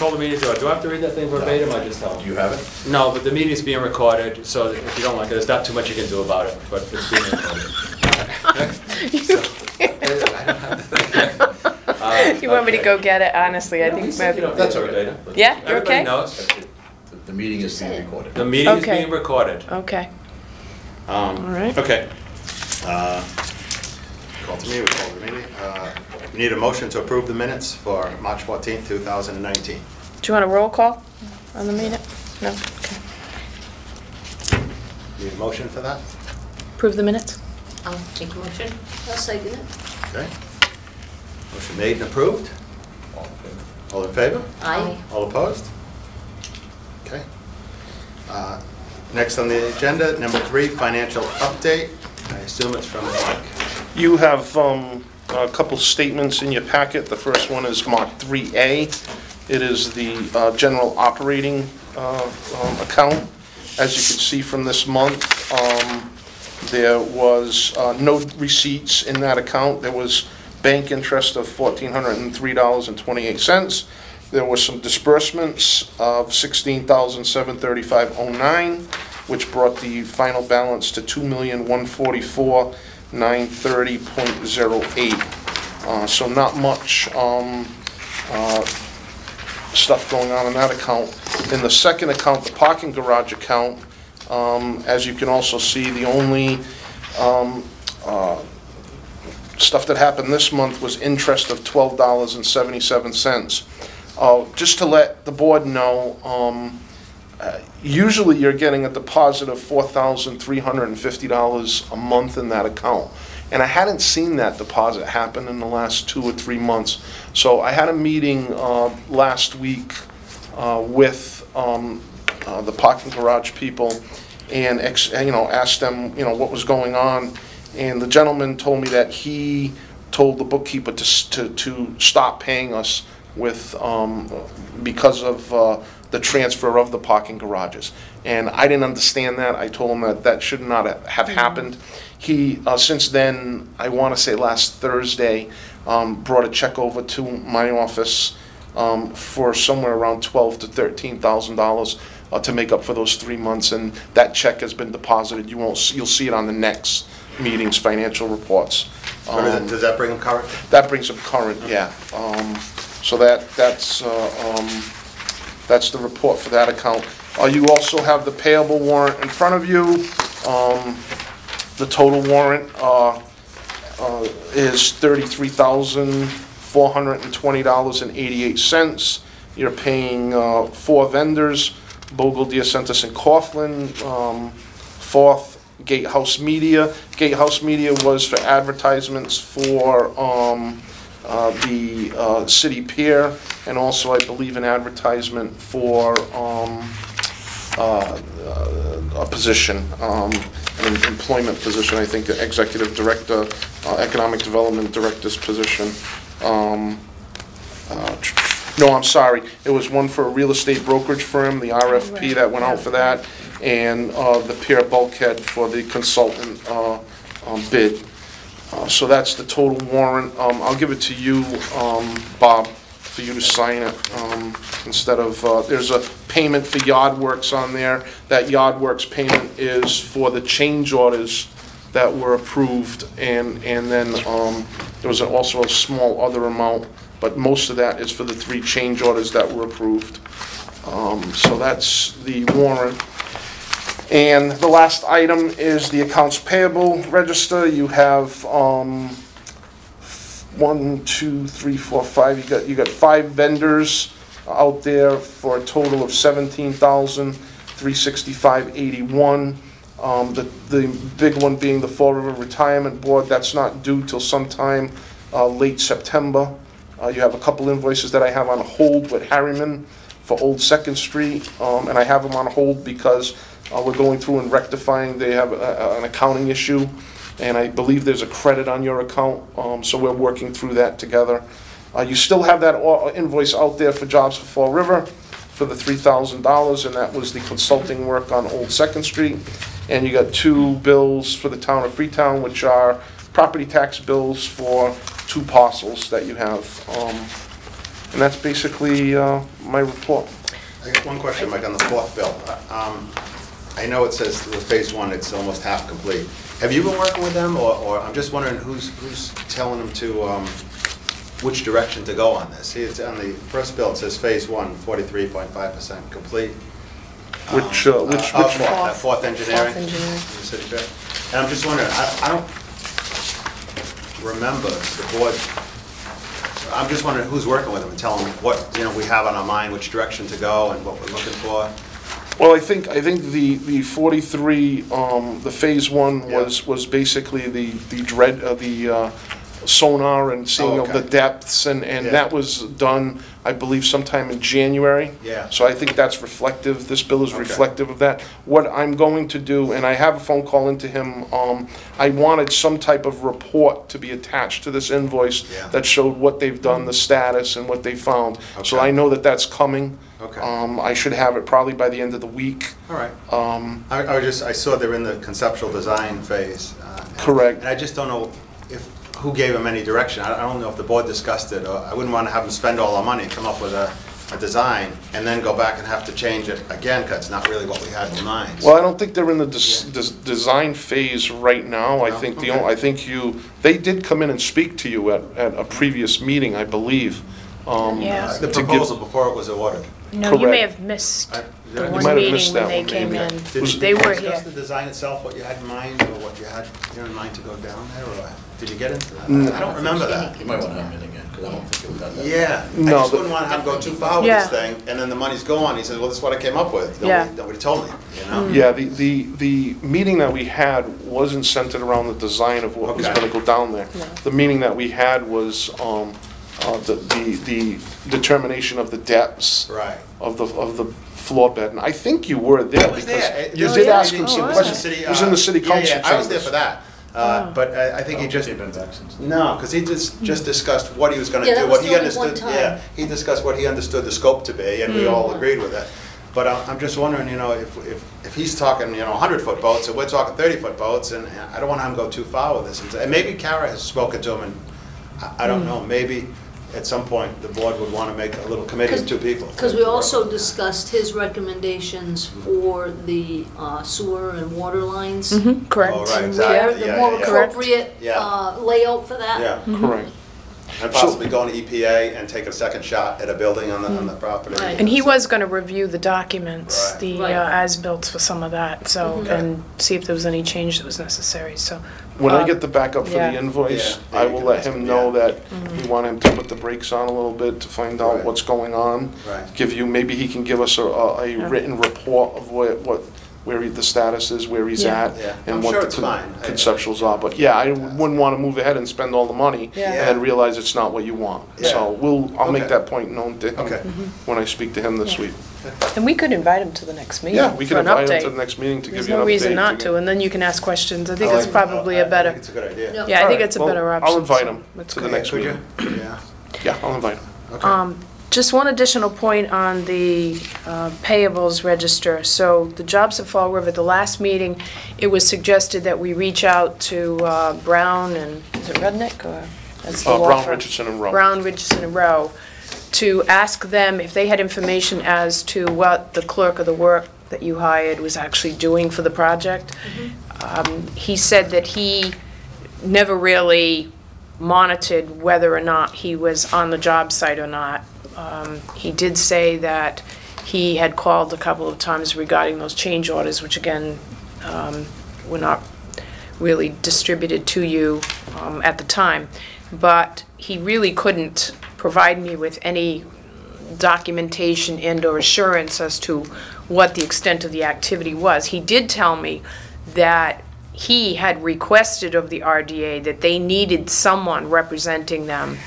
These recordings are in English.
told the meeting to, do I have to read that thing verbatim, or just tell Do them? you have it? No, but the meeting's being recorded, so if you don't like it, there's not too much you can do about it, but it's being recorded. I don't have the thing. You want me to go get it? Honestly, I think maybe. That's okay. Yeah, you're Everybody okay? knows. The meeting is being recorded. The meeting is Okay. being recorded. Okay. All right. Okay. Call to me, we call the meeting. We need a motion to approve the minutes for March 14th, 2019. Do you want a roll call on the meeting? No? Okay. Need a motion for that? Approve the minutes? I'll take a motion. I'll second it. Okay. Motion made and approved. All in favor? Aye. All opposed? Okay. Next on the agenda, number 3, financial update. I assume it's from Mike. You have a couple statements in your packet. The first one is marked 3A. It is the general operating account. As you can see from this month, there was no receipts in that account. There was bank interest of $1,403.28. There were some disbursements of $16,735.09, which brought the final balance to $2,144,930.08. So not much stuff going on in that account. In the second account, the parking garage account, as you can also see, the only stuff that happened this month was interest of $12.77. Just to let the board know, usually you're getting a deposit of $4,350 a month in that account. And I hadn't seen that deposit happen in the last 2 or 3 months. So I had a meeting last week with the parking garage people and asked them what was going on. And the gentleman told me that he told the bookkeeper to stop paying us with because of the transfer of the parking garages. And I didn't understand that. I told him that that should not have happened. He, since then, I want to say last Thursday, brought a check over to my office for somewhere around $12,000 to $13,000 to make up for those 3 months, and that check has been deposited. You'll see it on the next meeting's financial reports. Does that bring them current? That brings them current, yeah. So that's the report for that account. You also have the payable warrant in front of you. The total warrant is $33,420.88. You're paying 4 vendors: Bogle, Deocentis, and Coughlin. 4th, Gatehouse Media. Gatehouse Media was for advertisements for the city pier, and also I believe an advertisement for a position, an employment position, I think, the executive director, economic development director's position. No, I'm sorry, it was one for a real estate brokerage firm, the RFP that went out for that, and the pier bulkhead for the consultant bid. So that's the total warrant. I'll give it to you, Bob, for you to sign it, instead of, there's a payment for yard works on there. That yard works payment is for the change orders that were approved, and then there was also a small other amount, but most of that is for the 3 change orders that were approved. So that's the warrant. And the last item is the accounts payable register. You have 1, 2, 3, 4, 5. You got 5 vendors out there for a total of $17,365.81. The big one being the Fall River Retirement Board. That's not due till sometime late September. You have a couple invoices that I have on hold with Harriman for Old 2nd Street, and I have them on hold because we're going through and rectifying. They have an accounting issue, and I believe there's a credit on your account, so we're working through that together. You still have that invoice out there for Jobs for Fall River for the $3,000, and that was the consulting work on Old 2nd Street. And you got 2 bills for the town of Freetown, which are property tax bills for 2 parcels that you have. And that's basically my report. I got one question, Mike, on the fourth bill. I know it says the phase one, it's almost half complete. Have you been working with them, or I'm just wondering who's telling them to, which direction to go on this? See, it's on the first bill, it says phase one, 43.5% complete. Which Fourth engineering. Fourth engineering. in the city fair. And I'm just wondering, I don't remember the board, I'm just wondering who's working with them and telling them what, we have on our mind, which direction to go and what we're looking for. Well, I think the 43, the phase one Yeah. was basically the sonar and seeing of the depths, and Yeah. that was done, I believe, sometime in January. Yeah. So I think that's reflective, this bill is Okay. reflective of that. What I'm going to do, and I have a phone call into him, I wanted some type of report to be attached to this invoice Yeah. that showed what they've done, the status, and what they found. So Okay. I know that that's coming. Okay. I should have it probably by the end of the week. All right. I saw they're in the conceptual design phase. Correct. And I just don't know who gave them any direction. I don't know if the board discussed it, or I wouldn't want to have them spend all our money, come up with a design, and then go back and have to change it again, because it's not really what we had in mind. Well, I don't think they're in the design phase right now. I No? think Okay. they did come in and speak to you at a previous meeting, I believe. Yeah. The to give- proposal before it was awarded. No, you may Correct. have missed I- the You one might have meeting missed when that they one, came maybe. in. They were Discuss here. the design itself, what you had in mind, or what you had in mind to go down there, or did you get into that? I don't remember that. You might want to have it again, because I don't think it was that. Yeah, I No, just the- wouldn't want to have him go too far with Yeah. this thing, and then the money's gone. He says, well, this is what I came up with. Yeah. Nobody told me, Yeah, the meeting that we had wasn't centered around the design of what was Okay. gonna go down there. The meeting that we had was, the determination of the depths Right. of the floor bed, and I think you were there. I was there. because You It did yeah. ask him Oh, some was questions. it? It was in the city council Yeah, I was there chambers. for that. But I think he just, They've been back since. no, because he just discussed what he was going to Yeah, do, that what was he the only one understood. time. Yeah, he discussed what he understood the scope to be, and we all agreed with it. But I'm just wondering, if he's talking, 100-foot boats, and we're talking 30-foot boats, and I don't want him to go too far with this. And maybe Kara has spoken to him, and I don't know, maybe at some point, the board would want to make a little committee of two people. Because we also discussed his recommendations for the sewer and water lines. Correct. Oh, right, And exactly. where the Yeah, more yeah, yeah. appropriate Yeah. layout for that. Yeah, Correct. and possibly go to EPA and take a second shot at a building on the property. Right. And he was going to review the documents, Right. the Right. as-built for some of that, so, Okay. and see if there was any change that was necessary, so. When I get the backup for yeah. the invoice, Yeah, I you will can let ask him him, know yeah. that we want him to put the brakes on a little bit to find out Right. what's going on. Right. Give you, maybe he can give us a written report of where the status is, where he's Yeah. at, Yeah. I'm and what sure the it's fine. conceptuals are. But yeah, I wouldn't want to move ahead and spend all the money Yeah. and then realize it's not what you want. Yeah. So I'll make Okay. that point known to him Okay. when I speak to him this week. And we could invite him to the next meeting Yeah, we for can an invite him to update. the next meeting to give There's you an update. no reason not to, and then you can ask questions. I think I it's like- probably I a better, think it's a good idea. Yeah. yeah, I All think right, it's a well, better option. I'll invite so him that's to the good. next Could you? meeting. Yeah. Yeah, I'll invite him. Okay. Just one additional point on the payables register. So the jobs at Fall River, the last meeting, it was suggested that we reach out to Brown and, is it Rudnick or? that's the law Brown, firm? Richardson, and Rowe. Brown, Richardson, and Rowe, to ask them if they had information as to what the clerk of the work that you hired was actually doing for the project. He said that he never really monitored whether or not he was on the job site or not. He did say that he had called a couple of times regarding those change orders, which again, were not really distributed to you at the time. But he really couldn't provide me with any documentation and/or assurance as to what the extent of the activity was. He did tell me that he had requested of the RDA that they needed someone representing them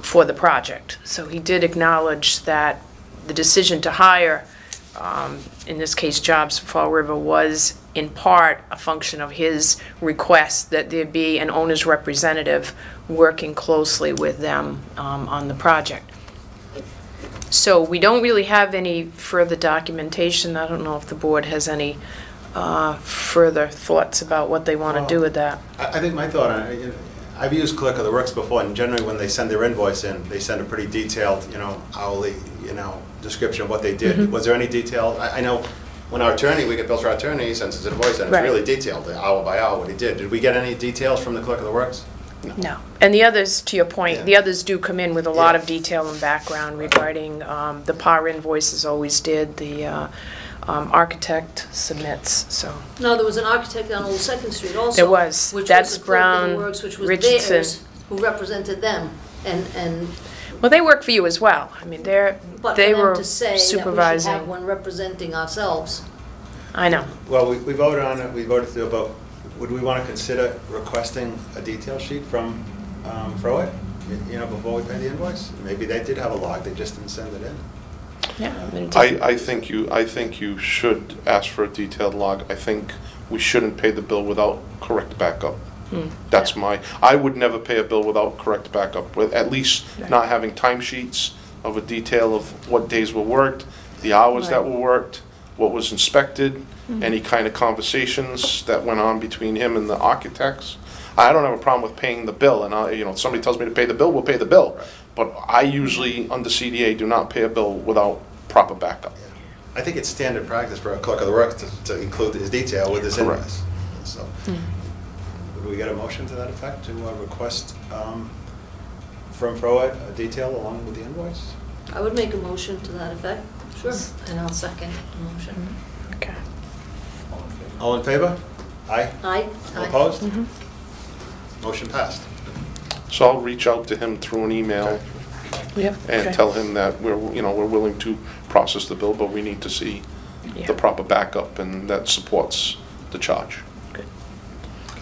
for the project. So he did acknowledge that the decision to hire, in this case Jobs for Fall River, was in part a function of his request that there be an owner's representative working closely with them on the project. So we don't really have any further documentation. I don't know if the board has any further thoughts about what they want to do with that. I think my thought on it, I've used Clerk of the Works before, and generally when they send their invoice in, they send a pretty detailed, hourly, description of what they did. Was there any detail? I know when our attorney, we get bills for our attorney, he sends his invoice, and it's Right. really detailed, hour by hour, what he did. Did we get any details from the Clerk of the Works? No. And the others, to your point, Yeah. the others do come in with a lot Yeah. of detail and background regarding, the PAR invoices always did, the architect submits, so. No, there was an architect on Old Second Street also. There was. Which That's was the clerk of the Brown, works, which was Richardson. theirs, who represented them, and, Well, they work for you as well. I mean, but they for were them to say that we should have supervising. one representing ourselves. I know. Well, we voted on it, we voted through about, would we want to consider requesting a detail sheet from Froid, before we pay the invoice? Maybe they did have a log, they just didn't send it in. Yeah. I think you should ask for a detailed log. I think we shouldn't pay the bill without correct backup. That's I would never pay a bill without correct backup, with at least not having timesheets of a detail of what days were worked, the hours that Right. were worked, what was inspected, any kind of conversations that went on between him and the architects. I don't have a problem with paying the bill, and if somebody tells me to pay the bill, we'll pay the bill. But I usually, under CDA, do not pay a bill without proper backup. I think it's standard practice for a Clerk of the Works to include his detail with his Correct. invoice. So, would we get a motion to that effect, to request from Froid a detail along with the invoice? I would make a motion to that effect, sure. And I'll second the motion. Okay. All in favor? Aye? Aye? All opposed? Motion passed. So I'll reach out to him through an email Yep. and okay. tell him that we're willing to process the bill, but we need to see Yeah. the proper backup, and that supports the charge.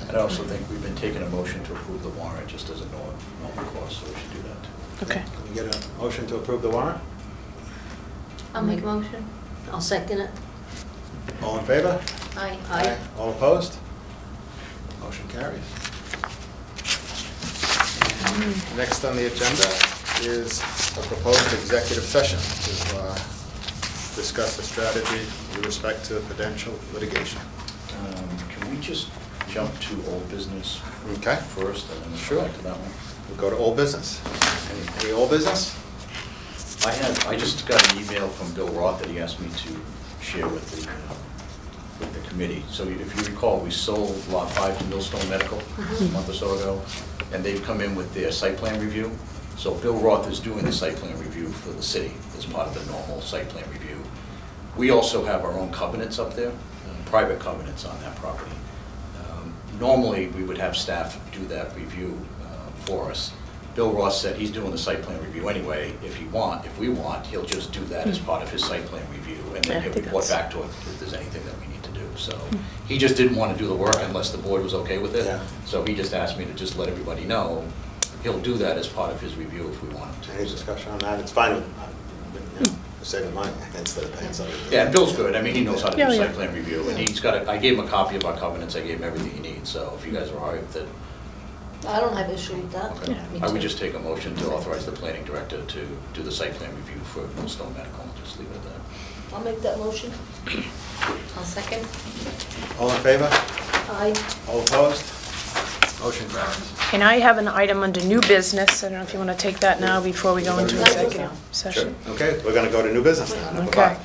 And I also think we've been taking a motion to approve the warrant just as a normal course, so we should do that. Okay. Can we get a motion to approve the warrant? I'll make a motion. I'll second it. All in favor? Aye. Aye. All opposed? Motion carries. Next on the agenda is a proposed executive session to discuss a strategy with respect to potential litigation. Can we just jump to old business Okay, first and then Sure. go back to that one? we'll go to old business. Any old business? I just got an email from Bill Roth that he asked me to share with the committee. So if you recall, we sold Lot 5 to Millstone Medical a month or so ago, and they've come in with their site plan review. So Bill Roth is doing the site plan review for the city as part of the normal site plan review. We also have our own covenants up there, private covenants on that property. Normally, we would have staff do that review for us. Bill Ross said he's doing the site plan review anyway. If we want, he'll just do that as part of his site plan review, and Yeah, I then he'll think report that's- back to us if there's anything that we need to do. So he just didn't want to do the work unless the board was okay with it. Yeah. So he just asked me to just let everybody know, he'll do that as part of his review if we want him to. Any discussion on that? It's fine with, saving money instead of paying somebody. Yeah, and Bill's good. I mean, he knows how to Yeah, do yeah. site plan review, and he's got I gave him a copy of our covenants, I gave him everything he needs, so if you guys are all right with it. I don't have issue with that. Okay. Yeah, me I would too. just take a motion to authorize the planning director to do the site plan review for Millstone Medical, and just leave it at that. I'll make that motion. I'll second. All in favor? Aye. All opposed? Motion carries. And I have an item under new business. I don't know if you want to take that now before we go into executive session. Okay, we're going to go to new business now. Number Okay.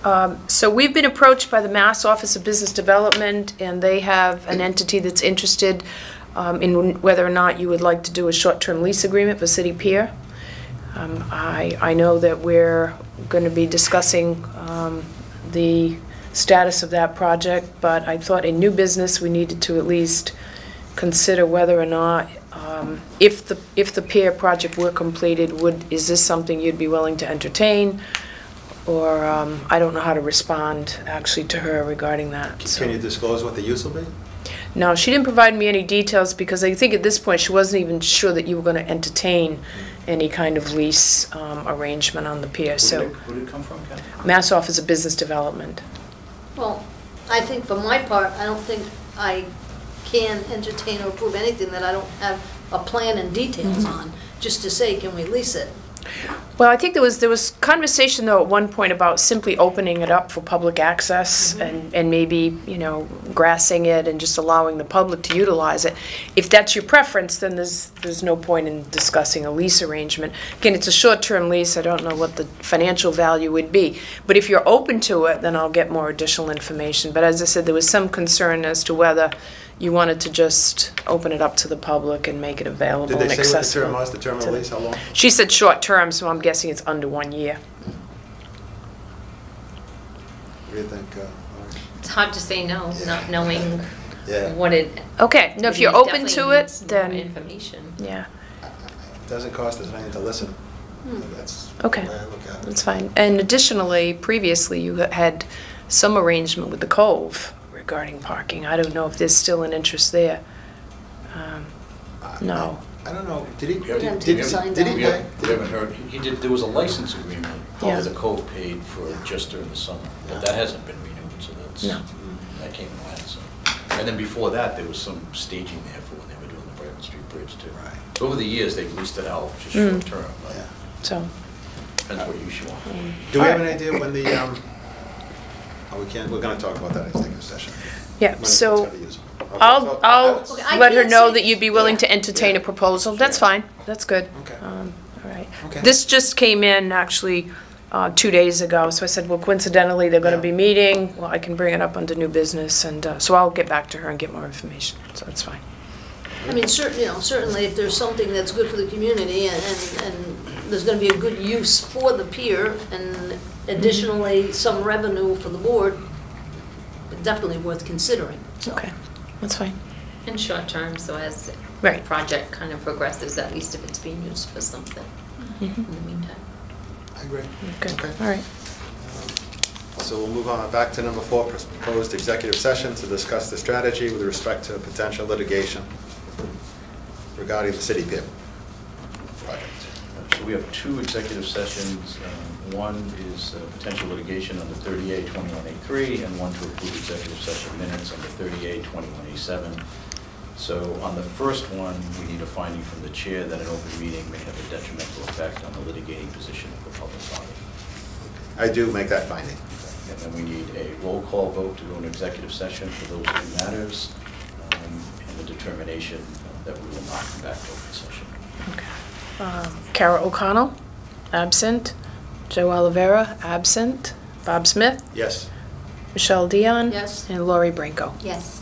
5. So we've been approached by the Mass Office of Business Development, and they have an entity that's interested in whether or not you would like to do a short-term lease agreement for City Pier. I know that we're going to be discussing the status of that project, but I thought in new business, we needed to at least consider whether or not, if the pier project were completed, is this something you'd be willing to entertain? Or, I don't know how to respond, actually, to her regarding that. so. Can you disclose what the use will be? No, she didn't provide me any details, because I think at this point, she wasn't even sure that you were going to entertain any kind of lease arrangement on the pier, so. Who did it come from, Ken? Mass Office of Business Development. Well, I think for my part, I don't think I can entertain or approve anything that I don't have a plan and details on, just to say, can we lease it? Well, I think there was conversation, though, at one point about simply opening it up for public access and maybe, you know, grassing it and just allowing the public to utilize it. If that's your preference, then there's no point in discussing a lease arrangement. Again, it's a short-term lease. I don't know what the financial value would be. But if you're open to it, then I'll get more additional information. But as I said, there was some concern as to whether you wanted to just open it up to the public and make it available Did and they say what the accessible. term was, the term of the lease, how long? She said short term, so I'm guessing it's under 1 year. What do you think? Lauren? It's hard to say no, Yeah. not knowing Yeah. what it. Okay, no, if you're we open to definitely it, need more then, information. yeah, It doesn't cost us anything to listen. That's the Okay. way I look at it. that's fine. And additionally, previously, you had some arrangement with the Cove regarding parking. I don't know if there's still an interest there. No. I don't know, did he, We haven't- did we he haven't- did he we pay? haven't- We haven't heard, he did, there was a license agreement Yeah. that the Cove paid for just during the summer, but that hasn't been renewed, so that's, No. that came and went, so. And then before that, there was some staging there for when they were doing the Brighton Street Bridge too. Right. So over the years, they've leased it out, just short term, but Yeah. So, depends what use you want. Do we have an idea when the, oh, we can't, we're gonna talk about that in executive session. yeah, When it's so gonna use. Okay, I'll so Okay, I let her can't know say- that you'd be willing to entertain a Yeah. proposal. That's Yeah. fine, that's good. Okay. All right. Okay. This just came in actually 2 days ago, so I said, well, coincidentally, they're gonna Yeah. be meeting, well, I can bring it up under new business, and so I'll get back to her and get more information, so it's fine. I mean, certainly if there's something that's good for the community and there's gonna be a good use for the pier and additionally some revenue for the board, definitely worth considering, so. Okay, that's fine. In short term, so as the Right. project kind of progresses, at least if it's being used for something in the meantime. I agree. Good, Okay. all right. So we'll move on back to number 4, proposed executive session to discuss the strategy with respect to potential litigation regarding the city pier project. So we have 2 executive sessions. One is potential litigation under 38-21A3, and one to approve executive session minutes under 38-21A7. So on the first one, we need a finding from the chair that an open meeting may have a detrimental effect on the litigating position of the public body. I do make that finding. And then we need a roll call vote to go into executive session for those 2 matters, and the determination that we will not come back to open session. Kara O'Connell, absent. Joe Oliveira, absent. Bob Smith, Yes. Michelle Dion. Yes. And Lori Branco. Yes.